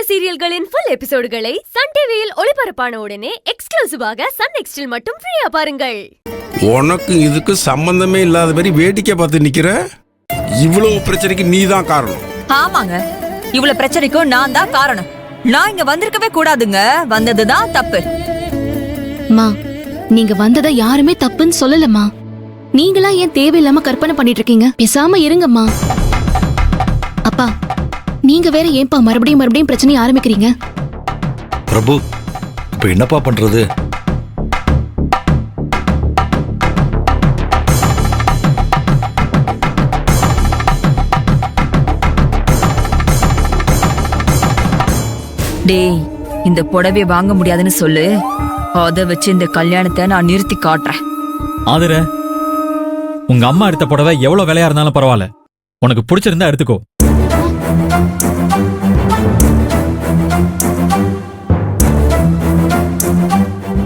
சீரியல்களின் full எபிசோடுகளை Sun டிவியில் ஒளிபரப்பான உடனே எக்ஸ்க்ளூசிவாக சன் நெக்ஸ்டில் மட்டும் ஃப்ரீயா பாருங்கள். உனக்கு இதுக்கு சம்பந்தமே இல்லாத மாதிரி வேடிக்கை பார்த்து நிக்கிற. இவ்வளவு பிரச்சனைக்கு நீ தான் காரணம். ஆமாங்க, இவ்வளவு பிரச்சனைக்கும் நான் தான் காரணம். நான் இங்க வந்திருக்கவே கூடாதுங்க, வந்ததுதான் தப்பு. மா, நீங்க வந்தத யாருமே தப்புன்னு சொல்லலம்மா. நீங்களா ஏன் தேவையில்லாம கற்பனை பண்ணிட்டு இருக்கீங்க? பேசாம இருங்கம்மா. அப்பா, நீங்க வேற ஏன்பா மறுபடியும் பிரச்சனை ஆரம்பிக்கிறீங்க? பிரபு, இப்ப என்னப்பா பண்றது? டேய், இந்த புடவை வாங்க முடியாதுன்னு சொல்லு. அத வச்சு இந்த கல்யாணத்தை நான் நிறுத்தி காட்டுறேன். ஆதிர, உங்க அம்மா எடுத்த புடவை எவ்வளவு விலையா இருந்தாலும் பரவாயில்ல, உனக்கு பிடிச்சிருந்தா எடுத்துக்கோ.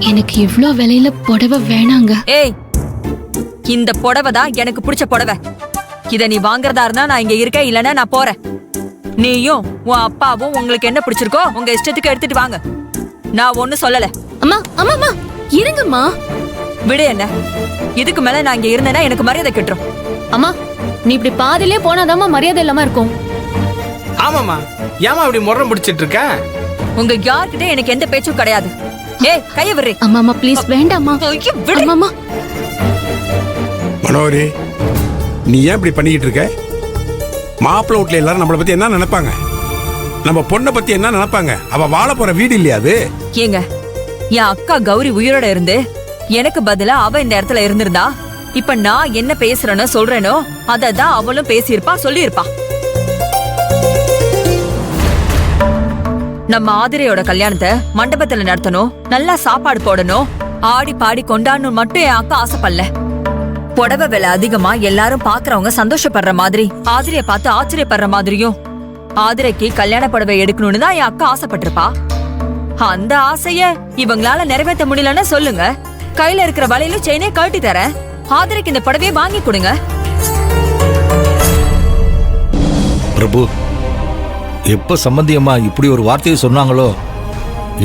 எனக்கு இவ்ளோ விலையில புடவை வேணாங்க. ஏய், இந்த புடவை தான் எனக்கு பிடிச்ச புடவை. இத நீ வாங்குறதா இருந்தா நான் இங்க இருக்கேன், இல்லன்னா நான் போறேன். நீயும் உன் அப்பாவும் உங்களுக்கு என்ன பிடிச்சிருக்கோ உங்க இஷ்டத்துக்கு எடுத்துட்டு வாங்க. நான் ஒண்ணு சொல்லல. அம்மா அம்மா அம்மா, இருங்கம்மா. விடு என்ன. இதுக்கு மேல நான் இங்க இருந்தேன்னா எனக்கு மரியாதை கெட்டுரும். அம்மா, நீ இப்படி பாதிலே போனாதாம்மா மரியாதை இல்லாம இருக்கும். ஆமாமா, ஏமா அப்படி முறம் பிடிச்சிட்டு இருக்க? உங்க யார்கிட்ட எனக்கு எந்த பேச்சும் கிடையாது. ஏய், கைய விடுறே. அம்மா அம்மா ப்ளீஸ், வேண்டாம்மா. அம்மா மனோரி, நீ ஏன் இப்படி பண்ணிக்கிட்டு இருக்க? மாப்பிள்ளை வீட்டுல எல்லாரும் நம்மளை பத்தி என்ன நினைப்பாங்க? நம்ம பொண்ணை பத்தி என்ன நினைப்பாங்க? அவ வாழ போற வீடு இல்லையா அது? ஏங்க, என் அக்கா கௌரி உயிரோட இருந்து எனக்கு பதிலா அவ இந்த இடத்துல இருந்திருந்தா இப்ப நான் என்ன பேசுறேனோ சொல்றேனோ அததான் அவளும் பேசியிருப்பா, சொல்லியிருப்பா. நம்ம ஆதிரையோட கல்யாணத்தை மண்டபத்துல நடத்தணும், நல்லா சாப்பாடு போடணும், ஆடி பாடி கொண்டாடணும் மட்டும் என் அக்கா ஆசைப்படல. புடவை விலை அதிகமா எல்லாரும் பாக்குறவங்க சந்தோஷப்படுற மாதிரி, ஆதிரைய பார்த்து ஆச்சரியப்படுற மாதிரியும் ஆதிரைக்கு கல்யாண புடவை எடுக்கணும்னு தான் என் அக்கா ஆசைப்பட்டிருப்பா. அந்த ஆசைய இவங்களால நிறைவேற்ற முடியலன்னா சொல்லுங்க, கையில இருக்கிற வலையில செயினே கழட்டி தரேன். ஆதிரைக்கு இந்த புடவையை வாங்கி கொடுங்க. பிரபு, எப்ப சம்பந்தியம்மா இப்படி ஒரு வார்த்தையை சொன்னாங்களோ,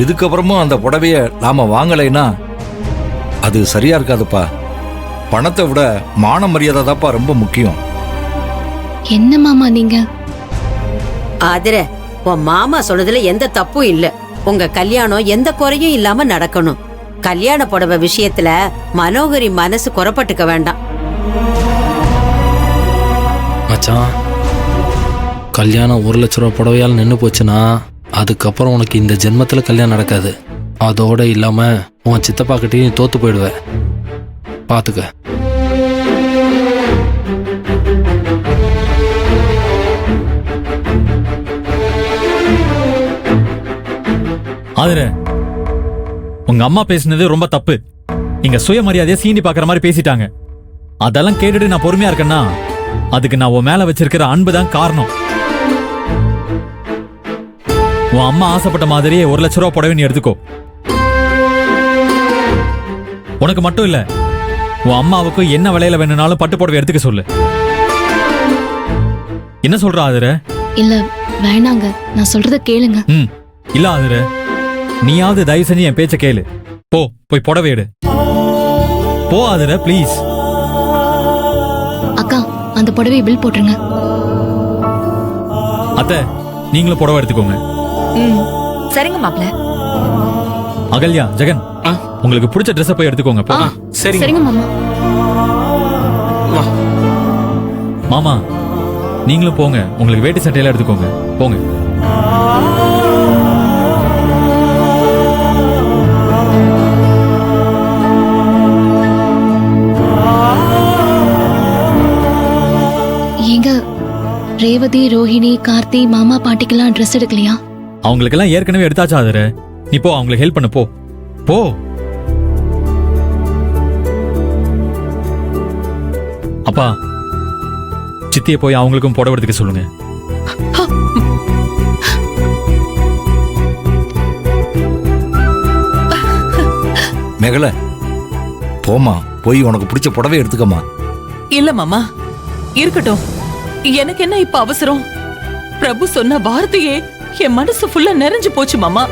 இதுக்கப்புறமும் அந்த புடவைய நாம வாங்கலைன்னா அது சரியா இருக்காதுப்பா. பணத்தை விட மான மரியாதை தான்ப்பா ரொம்ப முக்கியம். என்ன மாமா நீங்க? ஆதிர, உன் மாமா சொன்னதுல எந்த தப்பும் இல்ல. உங்க கல்யாணம் எந்த குறையும் இல்லாம நடக்கணும். கல்யாண புடவை விஷயத்துல மனோகரி மனசு குறப்பட்டுக்க வேண்டாம். மச்சான், கல்யாணம் 1 லட்ச ரூபா புடவையால் நின்று போச்சுன்னா அதுக்கப்புறம் உனக்கு இந்த ஜென்மத்தில் கல்யாணம் நடக்காது. அதோட இல்லாம உன் சித்தப்பா கிட்டே நீ தோத்து போயிடுவ. பாத்துக்க. ஆதிர, உங்க அம்மா பேசினது ரொம்ப தப்பு. இங்க சுயமரியாதையை சீண்டி பாக்குற மாதிரி பேசிட்டாங்க. அதெல்லாம் கேட்டுட்டு நான் பொறுமையா இருக்கேன்னா அதுக்கு நான் உன் மேல வச்சிருக்கிற அன்புதான் காரணம். உன் அம்மா ஆசைப்பட்ட மாதிரியே 1 லட்ச ரூபா புடவை நீ எடுத்துக்கோ. உனக்கு மட்டும் இல்ல, உன் அம்மாவுக்கு என்ன விலையில வேணும்னாலும் பட்டு புடவை எடுத்துக்க சொல்லு. என்ன சொல்ற ஆதிர? இல்ல வேணாங்க, நான் சொல்றத கேளுங்க. இல்ல ஆதிர, நீயாவது தயவு செஞ்சு என் பேச்ச கேளு. போய் புடவை எடு. போ ஆதிர, ப்ளீஸ். அக்கா, அந்த புடவையை பில் போட்டுருங்க. அத்தை, நீங்களும் புடவை எடுத்துக்கோங்க. சரிங்க மாப்ள. அகல்யா, ஜெகன், உங்களுக்கு பிடிச்ச ட்ரெஸ் போய் எடுத்துக்கோங்க. சரிங்க மாமா. மாமா, நீங்களும் போங்க, உங்களுக்கு வேட்டி சட்டையெல்லாம் எடுத்துக்கோங்க. போங்க. எங்க ரேவதி, ரோஹிணி, கார்த்தி, மாமா பாட்டிக்கெல்லாம் ட்ரெஸ் எடுக்கலையா? அவங்களுக்கெல்லாம் ஏற்கனவே எடுத்தாச்சா ஆதிர? நீ போ, அவங்களுக்கு ஹெல்ப் பண்ண போ. போ. அப்பா, சித்தியை போய் அவங்களுக்கும் புடவை எடுத்துக்க சொல்லுங்க. மேகல, போமா, போய் உனக்கு பிடிச்ச புடவை எடுத்துக்கமா. இல்ல மாமா, இருக்கட்டும். எனக்கு என்ன இப்ப அவசரம்? பிரபு சொன்ன வார்த்தையே என் மனசு ஃபுல்லா நிறைஞ்சு போச்சு மாமா.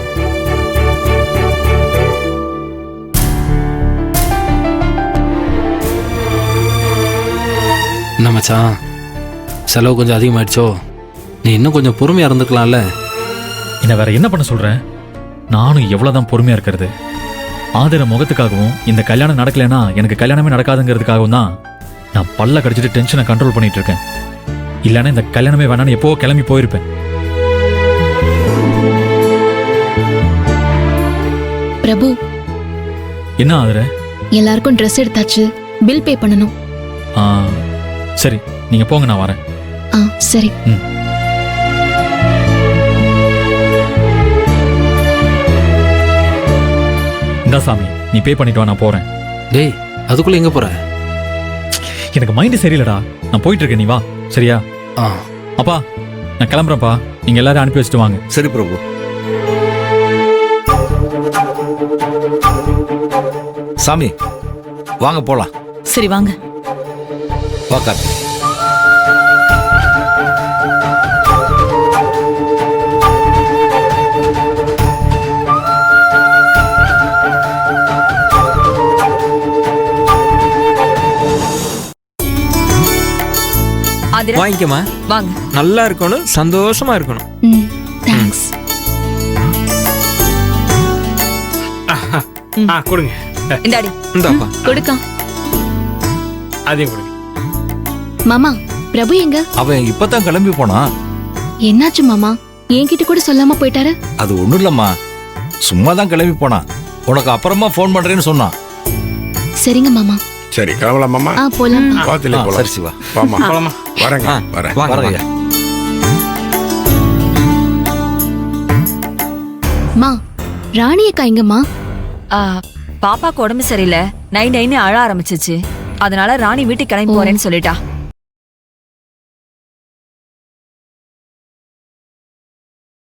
என்ன மச்சான், செலவு கொஞ்சம் அதிகமாயிடுச்சோ? நீ இன்னும் கொஞ்சம் பொறுமையா இருந்துக்கலாம்ல. என்ன வேற என்ன பண்ண சொல்றேன்? நானும் எவ்வளவுதான் பொறுமையா இருக்கிறது. ஆதிர முகத்துக்காகவும் இந்த கல்யாணம் நடக்கலைன்னா எனக்கு கல்யாணமே நடக்காதுங்கிறதுக்காகவும் தான் நான் பல்ல கடிச்சிட்டு டென்ஷனை கண்ட்ரோல் பண்ணிட்டு இருக்கேன். இல்லைன்னா இந்த கல்யாணமே வேணான்னு எப்போ கிளம்பி போயிருப்பேன். பிரபு, என்ன ஆதிர? எல்லாருக்கும் ட்ரெஸ் எடுத்தாச்சு, பில் பே பண்ணணும். ஆ, சரி நீங்க போங்க, நான் வரேன். ஆ சரி. இந்தா சாமி, நீ பே பண்ணிட்டு வா, நான் போறேன். டேய், அதுக்குள்ள எங்க போற? எனக்கு மைண்ட் சரியில்லடா, நான் போயிட்டு இருக்கேன், நீ வா. சரியா? ஆ அப்பா, நான் கிளம்புறேன்ப்பா. நீங்க எல்லாரும் அனுப்பி வச்சுட்டு வாங்க. சரி பிரபு. சாமி வாங்க போலாம். சரி வாங்க. வா கார்த்தி. ஆதிரா, வாங்கிக்கமா. வாங்க. நல்லா இருக்கணும், சந்தோஷமா இருக்கணும். ம் தேங்க்ஸ். கொடுங்க. இந்தாடி. இந்தாப்பா. கொடுக்கா. அதையும் கொடுங்க. மாமா, பிரபு எங்க? அவன் இப்பதான் கிளம்பி போனான். என்னாச்சு மாமா? என்கிட்ட கூட சொல்லாம போயிட்டாரு. அது ஒண்ணும் இல்லம்மா, சும்மா தான் கிளம்பி போனான். உனக்கு அப்புறமா ஃபோன் பண்றேன்னு சொன்னான். சரிங்க மாமா. சரி கிளம்பலாம் மாமா. போலாம். பாத்துல ஆ, போலாம். சரி சிவா. வாமா. போலாமா? வரேங்க, வரேன். வாங்க, வரேன் வாங்க. ஐயா. மா, ராணி அக்கா எங்கம்மா? பாப்பாக்கு உடம்பு சரியில்லை, நைன்னு அழ ஆரம்பிச்சிச்சு. அதனால ராணி வீட்டுக்கு கிளம்பி போறேன்னு சொல்லிட்டா.